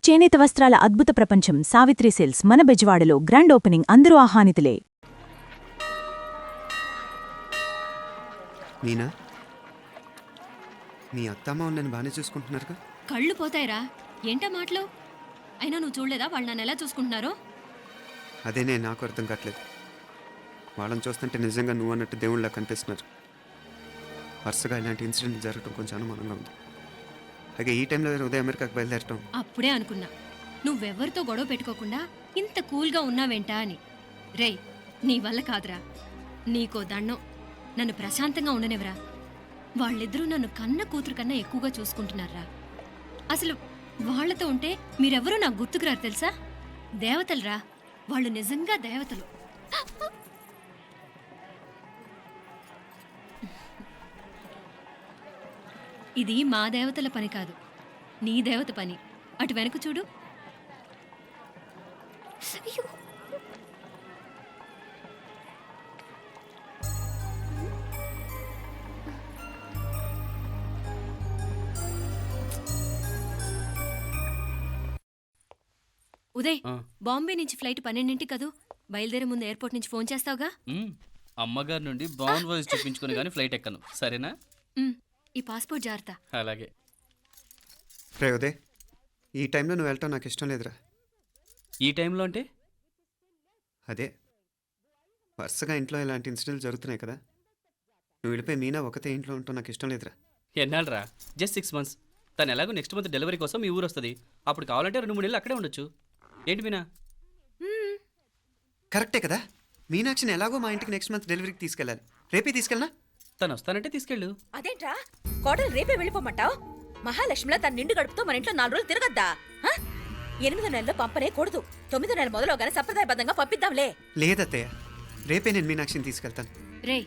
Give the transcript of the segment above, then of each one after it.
చేనేత వస్త్రాల అద్భుత ప్రపంచం సావిత్రి సిల్క్స్ మన బెజవాడలో గ్రాండ్ ఓపెనింగ్ అందరూ ఆహ్వానితులే. నీనా, నీ అత్తమ్మ నన్ను బాగానే చూసుకుంటున్నారుగా? కళ్ళు పోతాయిరా, ఏంటా మాటలు? అయినా నువ్వు చూడలేదా వాళ్ళు నన్ను ఎలా చూసుకుంటున్నారో? అదేనే నాకు అర్థం కావట్లేదు. వాళ్ళని చూస్తుంటే నిజంగా నువ్వు అన్నట్టు దేవుళ్ళ కనిపిస్తున్నారు. వరుసగా ఇలాంటి ఇన్సిడెంట్ జరగడం కొంచెం అనుమానంగా ఉంది. అలాగే ఈ టైంలో ఉదయం అమెరికాకు బయలుదేరటం. అప్పుడే అనుకున్నా నువ్వెవరితో గొడవ పెట్టుకోకుండా ఇంత కూల్గా ఉన్నావేంటా అని. రేయ్, నీ వల్ల కాదురా, నీకో దండం, నన్ను ప్రశాంతంగా ఉండనివరా. వాళ్ళిద్దరూ నన్ను కన్న కూతురు కన్నా ఎక్కువగా చూసుకుంటున్నారా. అసలు వాళ్లతో ఉంటే మీరెవరూ నాకు గుర్తుకురారు తెలుసా? దేవతలరా, వాళ్ళు నిజంగా దేవతలు. ఇది మా దేవతల పని కాదు, నీ దేవత పని. అటు వెనక చూడు. ఉదయ్, బాంబే నుంచి ఫ్లైట్ 12ంటికి కదూ. బయలుదేరే ముందు ఎయిర్పోర్ట్ నుంచి ఫోన్ చేస్తావుగా? అమ్మగారి నుండి బాండ్ వాయిస్ చూపించుకుని కానీ ఫ్లైట్ ఎక్కను, సరేనా? ఈ పాస్పోర్ట్ జాగ్రత్త. అలాగే. రే ఉదయ్, ఈ టైంలో నువ్వు వెళ్ళటం నాకు ఇష్టం లేదురా. ఈ టైంలో అంటే? అదే వరుసగా ఇంట్లో ఇలాంటి ఇన్సిడెంట్లు జరుగుతున్నాయి కదా. నువ్వు వెళ్ళిపోయి మీనా ఒకతే ఇంట్లో ఉంటావు నాకు ఇష్టం లేదురా. ఎన్నాళ్ళరా? Just 6 months. తను ఎలాగో నెక్స్ట్ మంత్ డెలివరీ కోసం మీ ఊరు వస్తుంది. అప్పుడు కావాలంటే 2-3 నెలలు అక్కడే ఉండొచ్చు. ఏంటి మీనా? కరెక్టే కదా. మీనాక్షిని ఎలాగో మా ఇంటికి నెక్స్ట్ మంత్ డెలివరీకి తీసుకెళ్ళాలి. రేపే తీసుకెళ్ళనా? తను వస్తానంటే తీసుకెళ్ళు. అదేంట్రా కోడలు రేపే వెళ్ళిపోమంటావు? మహాలక్ష్మిలా తన నిండు గడుపుతో మన ఇంట్లో 4 రోజులు తిరగద్దా? 8వ నెలలో పంపనే కూడదు. 9వ నెల మొదలుగానే సంప్రదాయబద్ధంగా పంపిద్దాంలే. లేదత్తయ్య, రేపే నేను మీనాక్షిని తీసుకెళ్తాను. రే,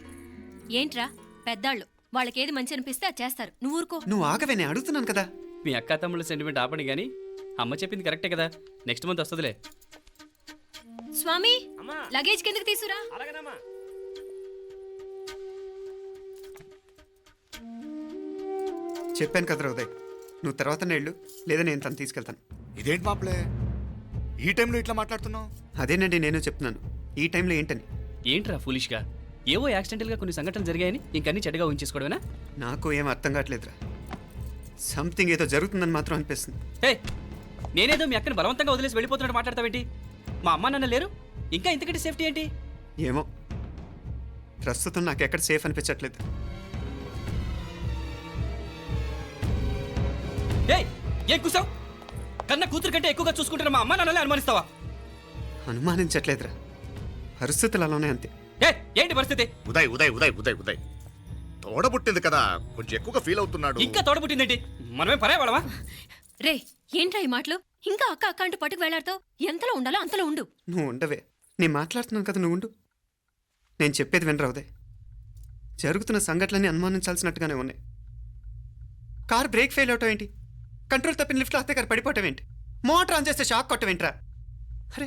ఏంట్రా పెద్దాళ్ళు, వాళ్ళకేది మంచి అనిపిస్తే అది చేస్తారు. నువ్వు ఊరుకో. నువ్వు ఆగవే, నేను అడుగుతున్నాను కదా. మీ అక్క తమ్ముళ్ళ సెంటిమెంట్ ఆపండి కానీ అమ్మ చెప్పింది కరెక్టే కదా. నెక్స్ట్ మంత్ వస్తుందిలే. స్వామి, లగేజ్ కిందకి తీసురా. చెప్పాను కదరా ఉదయ్, నువ్వు తర్వాత నేళ్ళు లేదా నేను తను తీసుకెళ్తాను. ఇదేంటి మాప్లే, ఈ టైంలో ఇట్లా మాట్లాడుతున్నావు? అదేనండి నేను చెప్తున్నాను, ఈ టైంలో ఏంటని. ఏంట్రా ఫూలిష్గా? ఏవో యాక్సిడెంటల్గా కొన్ని సంఘటనలు జరిగాయని ఇంకన్నీ చెడ్డగా ఊహించేసుకోవడమేనా? నాకు ఏం అర్థం కావట్లేదురా. సంథింగ్ ఏదో జరుగుతుందని మాత్రం అనిపిస్తుంది. హే, నేనేదో మీ అక్కని బలవంతంగా వదిలేసి వెళ్ళిపోతున్నట్టు మాట్లాడతావేంటి? మా అమ్మ నాన్న లేరు, ఇంకా ఇంతకంటే సేఫ్టీ ఏంటి? ఏమో, ప్రస్తుతం నాకు ఎక్కడ సేఫ్ అనిపించట్లేదు. ఏం కూసావు? కన్న కూతురు కంటే ఎక్కువగా చూసుకుంటున్న మా అమ్మ నాన్నలే అనుమానిస్తావా? అనుమానించట్లేదురా, పరిస్థితులు అలానే అంతే. ఏంటి పరిస్థితి? ఉదయ్ ఉదయ్ ఉదయ్ ఉదయ్ ఉదయ్ తోడబుట్టింది కదా, కొంచెం ఎక్కువగా ఫీల్ అవుతున్నాడు. ఇంకా తోడబుట్టిందేంటి? మనమే పరాయవాడవా? రే, ఏంట్రా ఈ మాటలు? ఇంకా అక్క అక్క అంటూ పట్టుకు వెళ్లాడుతావు. ఎంతలో ఉండాలో అంతలో ఉండు. నువ్వు ఉండవే, నేను మాట్లాడుతున్నాను కదా, నువ్వు ఉండు. నేను చెప్పేది వినరా ఉదయ్. జరుగుతున్న సంఘటనలన్నీ అనుమానించాల్సినట్టుగానే ఉన్నాయి. కారు బ్రేక్ ఫెయిల్ అవటం ఏంటి? కంట్రోల్ తప్పిన లిఫ్ట్లో అత్తే గారు పడిపోవటం ఏంటి? మోటార్ ఆన్ చేస్తే షాక్ కొట్టం ఏంట్రా? అరే,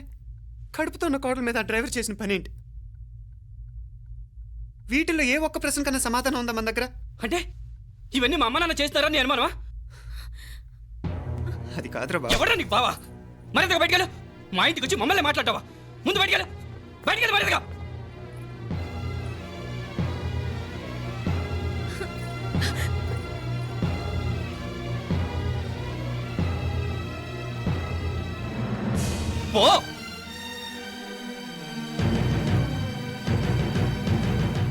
కడుపుతో ఉన్న కోడల మీద ఆ డ్రైవర్ చేసిన పని ఏంటి? వీటిల్లో ఏ ఒక్క ప్రశ్న కన్నా సమాధానం ఉందా మన దగ్గర? అంటే ఇవన్నీ మా అమ్మ నాన్న చేస్తారా నీ అనుమానమా? అది కాదురా బాబు. ఎవరా నీకు బావా? మరింతగా బయటకెళ్ళు. మా ఇంటికి వచ్చి మమ్మల్ని మాట్లాడతావా? ముందు బయటకెళ్ళు, బయటకెళ్ళు మరింతగా. పో.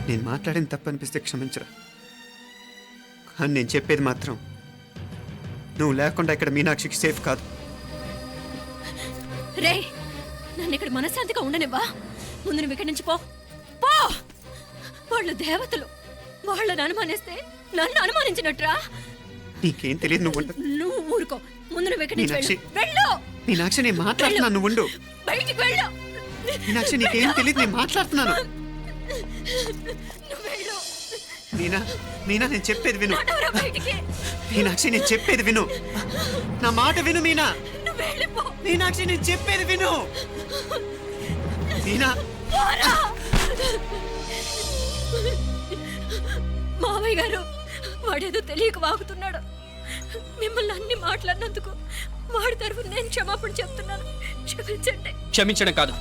నేను మాట్లాడిన తప్పు అనిపిస్తే క్షమించరా, కానీ నేను చెప్పేది మాత్రం నువ్వు లేకుండా ఇక్కడ మీనాక్షికి సేఫ్ కాదు. రే, నన్ను ఇక్కడ మనశ్శాంతిగా ఉండనివ్వా. ముందు నువ్వు ఇక్కడి నుంచి పో. పో. వాళ్ళు దేవతలు, వాళ్ళని అనుమానిస్తే నన్ను అనుమానించినట్రా. నీకేం తెలియదు, నువ్వు ఉండు. నువ్వు ఊరుకో. ముందు నువ్వు ఇక్కడి నుంచి మీనాక్షి, వెళ్ళు. మీనాక్షి నేను మాట్లాడుతున్నాను, నువ్వు ఉండు. బయటికి వెళ్ళు. మీనాక్షి నీకేం తెలియదు, నేను మాట్లాడుతున్నాను. నువ్వు వెళ్ళు. మీనా, మీనా నేను చెప్పేది విను. నడవరా బయటికి. మీనాక్షి నేను చెప్పేది విను, నా మాట విను మీనా. నువ్వు వెళ్ళిపో. మీనాక్షి నేను చెప్పేది విను. మీనా, మావయ్య గారు, వాడేదో తెలియక వాగుతున్నాడు. మిమ్మల్ని అన్ని మాట్లాడినందుకు వాడి తరఫున నేను క్షమాపణ చెప్తున్నాను, క్షమించండి. క్షమించడం కాదు,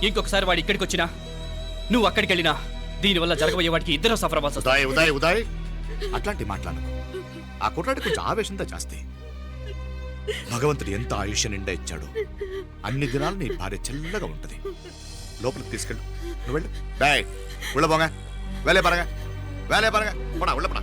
ఇంకొకసారి వాడు ఇక్కడికి వచ్చినా నువ్వు అక్కడికి వెళ్ళినా దీనివల్ల జరగబోయే వాడికి ఇద్దరు సఫర్ అవ్వాల్సి వస్తుంది. ఉదయ్ ఉదయ్ ఉదయ్ అట్లాంటి మాట్లాడకు. ఆ కుట్రాడి కొంచెం ఆవేశంతో జాస్తి. భగవంతుడు ఎంత ఆయుష్య నిండా ఇచ్చాడు. అన్ని దినాలు నీ భార్య చల్లగా ఉంటది. లోపలికి తీసుకెళ్ళు. నువ్వు వెళ్ళు. బాయ్ ఉళ్ళ పోగా వేలే పరగా పోనా ఉళ్ళ పడా.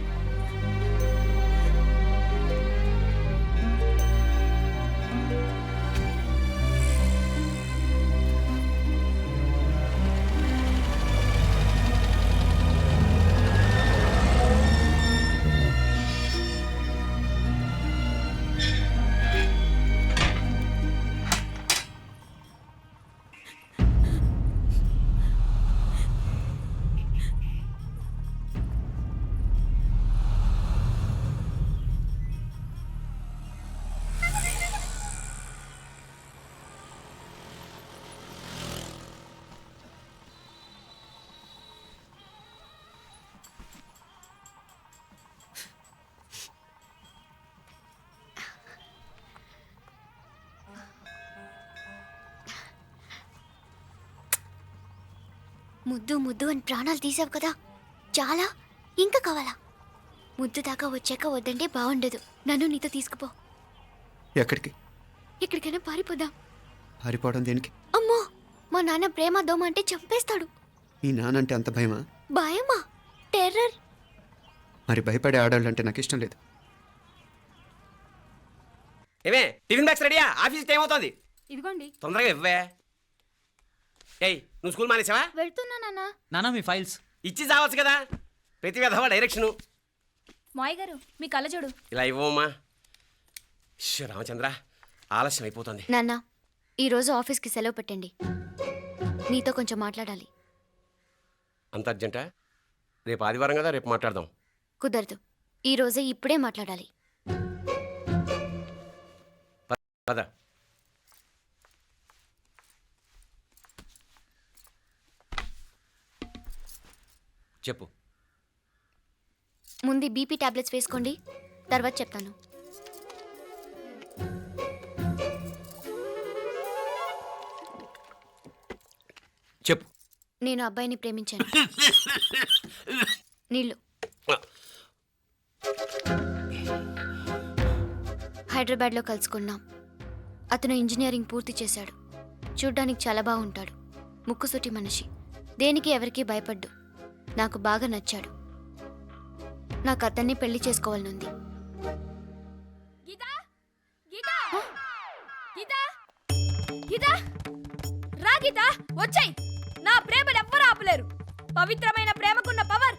ముద్దు ముద్దు అని ప్రాణాలు తీసావు కదా, చాలా ఇంకా కావాలా? ముద్దు దాకా వచ్చాక వద్దంటే బాగుండదు. నన్ను నీతో తీసుకుపో. ఎక్కడికి? ఎక్కడికైనా పారిపోదాం. పారిపోవడం దేనికి? అమ్మో, మా నాన్న ప్రేమ దోమ అంటే చంపేస్తాడు. మీ నానంటే అంత భయమా? భయమా? టెర్రర్. మరి భయపడే ఆడాళ్ళు అంటే నాకు ఇష్టం లేదు. ఏమే టిఫిన్ బ్యాగ్స్ రెడీయా? ఆఫీస్ టైం అవుతుంది. ఇదిగోండి. తొందరగా ఇవ్వే. ఏయ్ నువ్వు స్కూల్ మానేసావా? వెళ్తున్నా నాన్న. నానా మీ ఫైల్స్ ఇచ్చి చావచ్చు కదా. ప్రతి విధవా డైరెక్షను. మాయ్ గారు మీ కళ్ళజోడు. ఇలా ఇవ్వమ్మా. రామచంద్ర ఆలస్యం అయిపోతుంది. నాన్న, ఈరోజు ఆఫీస్కి సెలవు పెట్టండి. నీతో కొంచెం మాట్లాడాలి. అంత అర్జెంటా? రేపు ఆదివారం కదా, రేపు మాట్లాడదాం. కుదరదు, ఈరోజే ఇప్పుడే మాట్లాడాలి. పద. చెప్పు. ముందు బీపీ టాబ్లెట్స్ వేసుకోండి, తర్వాత చెప్తాను. చెప్పు. నేను అబ్బాయిని ప్రేమించాను. నీళ్ళు. హైదరాబాద్లో కలుసుకున్నాం. అతను ఇంజనీరింగ్ పూర్తి చేశాడు. చూడ్డానికి చాలా బాగుంటాడు. ముక్కుసూటి మనిషి. దేనికి ఎవరికీ భయపడ్డు. నాకు బాగా నచ్చాడు. నాకు అతన్ని పెళ్లి చేసుకోవాలనుంది. రా గీతా, వచ్చాయి. నా ప్రేమను ఎవ్వరూ ఆపలేరు. పవిత్రమైన ప్రేమకున్న పవర్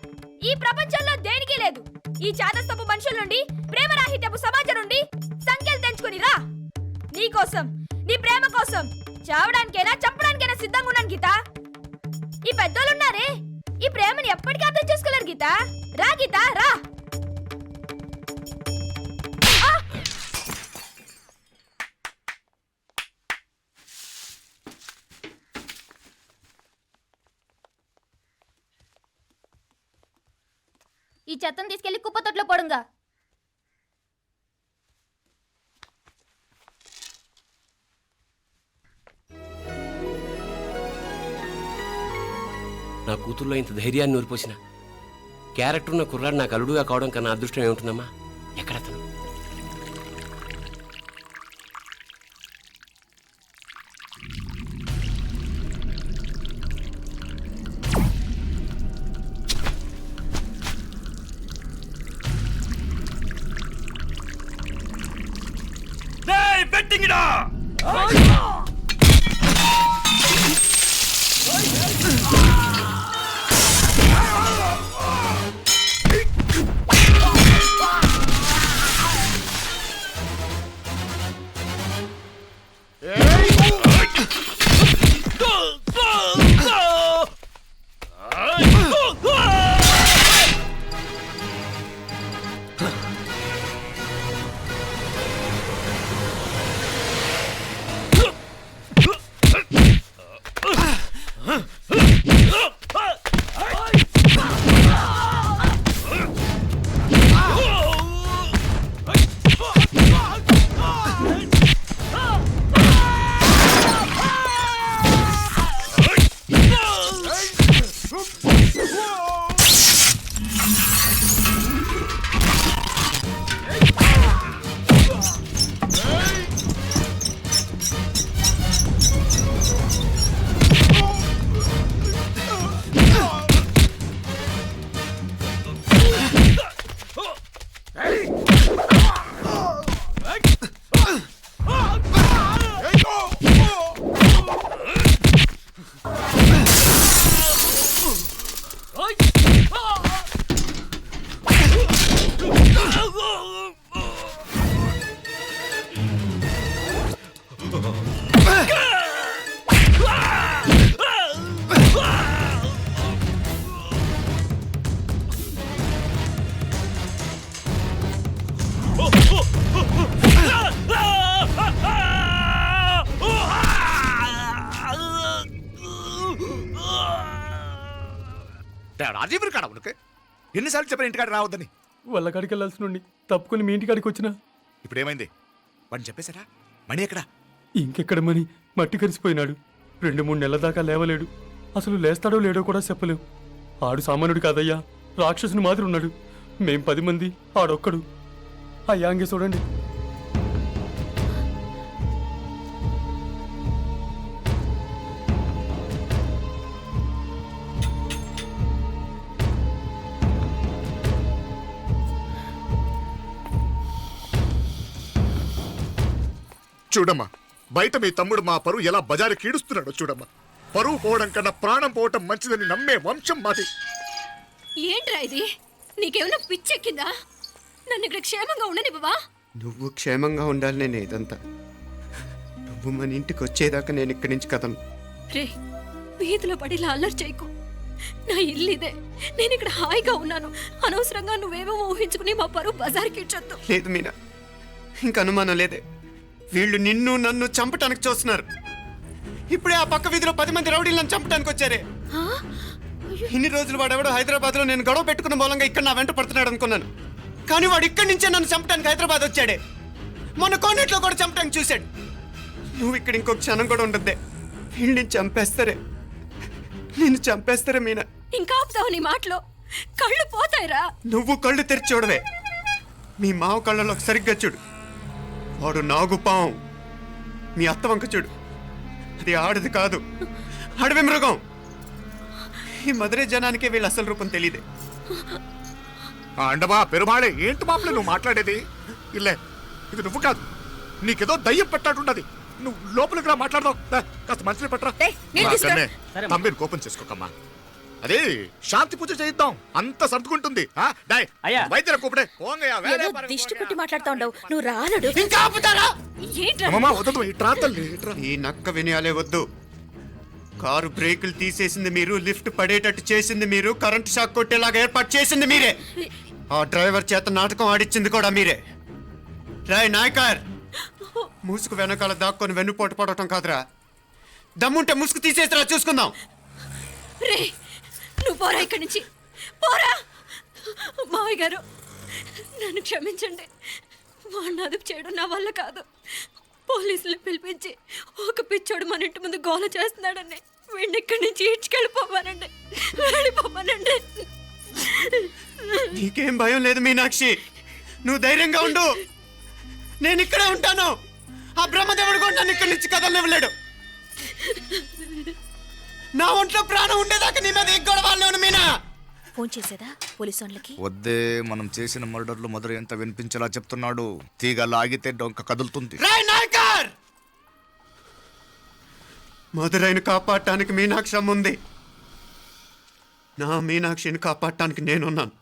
ఈ ప్రపంచంలో దేనికి లేదు. ఈ చాదస్తపు మనుషుల నుండి, ప్రేమరాహిత్యపు సమాజం నుండి సంఖ్యలు తెంచుకుని రా. నీ కోసం, నీ ప్రేమ కోసం చావడానికైనా చంపడానికైనా సిద్ధంగా ఉన్నాను గీత. ఈ పెద్దోళ్ళున్నారే, ఈ ప్రేమని ఎప్పటికీ అర్థం చేసుకోలేరు గీత. రా గీత, రా. ఈ చెత్తను తీసుకెళ్లి కుప్పతొట్లో పొడుంగా. నా కూతుర్లో ఇంత ధైర్యాన్ని నూరిపోసిన క్యారెక్టర్ ఉన్న కుర్రాడు నాకు అల్లుడుగా కావడం కన్నా అదృష్టం ఏముంటుందమ్మా? ఎక్కడతను? రాజీవ్ కాడ ఉనకే ఎన్నిసార్లు చెప్పిన ఇంటికాడ రావద్దని. వాళ్ళ కాడికి వెళ్ళాల్సి నుండి తప్పుకొని మీ ఇంటికాడికి వచ్చినా ఇప్పుడు ఏమైంది? వాడిని చెప్పేశారా? మణి ఎక్కడా? ఇంకెక్కడ మని మట్టి కరిసిపోయినాడు. 2-3 నెలల దాకా లేవలేడు. అసలు లేస్తాడో లేడో కూడా చెప్పలేం. ఆడు సామాన్యుడు కాదయ్యా, రాక్షసుని మాదిరి ఉన్నాడు. మేం 10 మంది, ఆడొక్కడు. అయ్యా అంగే చూడండి. చూడమ్మా, బయట మీ తమ్ముడు మా పరువు ఎలా బజారు కీడుస్తున్నాడో చూడమ్మా. పరువు పోవడం కన్నా ప్రాణం పోవటం మంచిదని నమ్మే వంశం మాది. ఏంట్రా ఇది? నీకేమైనా పిచ్చెక్కిందా? నన్ను ఇక్కడ క్షేమంగా ఉండనివ్వవా? నువ్వు క్షేమంగా ఉండాలి నేను ఇదంతా. నువ్వు మన ఇంటికి వచ్చేదాకా నేను ఇక్కడి నుంచి కదలను. రే, వీధిలో పడి ఇలా అల్లరి చేయకు. నా ఇల్లు ఇదే. నేను ఇక్కడ హాయిగా ఉన్నాను. అనవసరంగా నువ్వేమో ఊహించుకుని మా పరువు బజార్కి ఇచ్చొద్దు. లేదు మీనా, ఇంక అనుమానం లేదే. వీళ్ళు నిన్ను నన్ను చంపటానికి చూస్తున్నారు. ఇప్పుడే ఆ పక్క వీధిలో 10 మంది రౌడీలు నన్ను చంపటానికి వచ్చారే. ఇన్ని రోజులు వాడెవడో హైదరాబాద్ లో నేను గొడవ పెట్టుకున్న మూలంగా ఇక్కడ నా వెంట పడుతున్నాడు అనుకున్నాను. కానీ వాడు ఇక్కడి నుంచే నన్ను చంపటానికి హైదరాబాద్ వచ్చాడే. మొన్న కోనేట్లో కూడా చంపటానికి చూశాడు. నువ్వు ఇక్కడ ఇంకొక క్షణం కూడా ఉండద్దే. వీళ్ళని చంపేస్తారే, నిన్ను చంపేస్తారే మీనా. ఇంకా ఆపుతావు నీ మాటలో? కళ్ళు పోతాయిరా. నువ్వు కళ్ళు తెరిచి చూడవే. మీ మావ కళ్ళలో సరిగ్గా చూడు. వాడు నాగుపాం. మీ అత్త వంక చూడు, అది ఆడది కాదు, అడవి మృగం. ఈ మధురై జనానికే వీళ్ళ అసలు రూపం తెలియదే. అండమా పెరుమాళే, ఏంటి మాపలే నువ్వు మాట్లాడేది? ఇల్లే, ఇది నువ్వు కాదు, నీకేదో దయ్యం పెట్టాడున్నది. నువ్వు లోపలికి రా, మాట్లాడదాం. కాస్త మంచిని పట్టరా. తమ్మిని కోపం చేసుకోకమ్మా. అదే శాంతి పూజ చేయిద్దాం, అంత సర్దుకుంటుంది. వైద్యుల కూపడే దిష్టి పెట్టి మాట్లాడుతా ఉండవు. నువ్వు రానడు. ఇంకా ఆపుతారా? ఈ ఈ నక్క వినయాలే వద్దు. కారు బ్రేకులు తీసేసింది మీరు, లిఫ్ట్ పడేటట్టు చేసింది మీరు, కరెంట్ షాక్ కొట్టేలాగా ఏర్పాటు చేసింది మీరే. ఆ డ్రైవర్ చేత నాటకం ఆడిచ్చింది కూడా మీరే. రాయ్ నాయకర్, ముసుగు వెనకాల దాక్కొని వెన్నుపోటు పడటం కాదురా. దమ్ముంటే ముసుగు తీసేసిరా, చూసుకుందాం. రే, నువ్వు పోరా ఇక్కడి నుంచి, పోరా. మావయ్య గారు, నన్ను క్షమించండి. వాడిని అదుపు చేయడం నా వల్ల కాదు. పోలీసులు పిలిపించి ఒక పిచ్చోడు మన ఇంటి ముందు గోల చేస్తున్నాడని వీడిని ఇక్కడి నుంచి ఈడ్చుకెళ్ళిపోమానండి, వెళ్ళిపోమానండి. నీకేం భయం లేదు మీనాక్షి, నువ్వు ధైర్యంగా ఉండు. నేను ఇక్కడే ఉంటాను. ఆ బ్రహ్మదేవుడు కూడా నన్ను ఇక్కడి నుంచి కదలనివ్వలేడు. నా ఒంట్లో ప్రాణం ఉండేదాకా నీ మీద గొడవలు మీనా. ఫోన్ చేసేదా పోలీసు వాళ్ళకి? వద్దే, మనం చేసిన మర్డర్లు మధుర ఎంత వినిపించేలా చెప్తున్నాడు. తీగ లాగితే డొంక కదులుతుంది. మధురైని కాపాడటానికి మీనాక్షి ఉంది. నా మీనాక్షిని కాపాడటానికి నేనున్నాను.